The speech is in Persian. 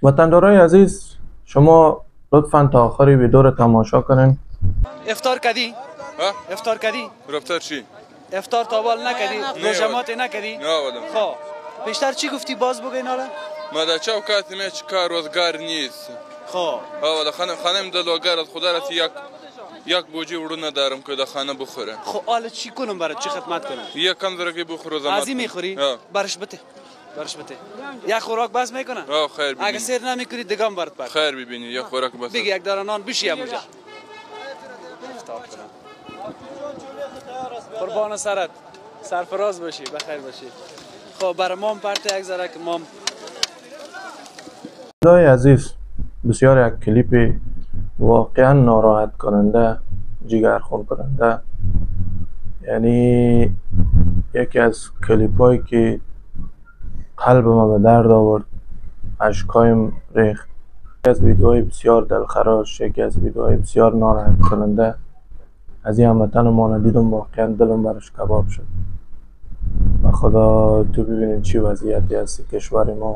وطندارای عزیز، شما لطفاً تا آخر ویدیو را تماشا کنین. افطار کردی؟ ها؟ افطار کردی؟ رفتار چی؟ افطار تابال نکردی؟ روژمات نکردی؟ نه ولم. خب بیشتر چی گفتی باز بگین حالا؟ ما در چوکات میش کار روزگار نیست. خب ها خانم دلوگر از خدا رسی یک بوجی ورو ندارم که در خانه بخوره. خب حالا چی کنم برات چی خدمت کنم؟ یک کم درگی بخور زمان. ازی میخوری؟ برش بته. برش بته. یک خوراک بس میکنه؟ خیر ببینی. اگه سیر نمیکنی دگم برات پس. خیر ببینی یک خوراک بس. بگی یک دانه نان بشی اموجا. افطار کنم. قربان سرت. سرفراز باشی بخیر باشی. خب برای مام پرت یک ذره که مام دوستای عزیز، بسیار یک کلیپ واقعا ناراحت کننده، جگرخون کننده، یعنی یکی از کلیپ هایی که قلب ما به درد آورد، اشکایم ریخت. یکی از ویدیوهای بسیار دلخراش، یکی از ویدیوهای بسیار ناراحت کننده از این هموطن ما ندیدم، واقعا دلم برش کباب شد. و خدا تو ببینیم چی وضعیتی هست کشور ما.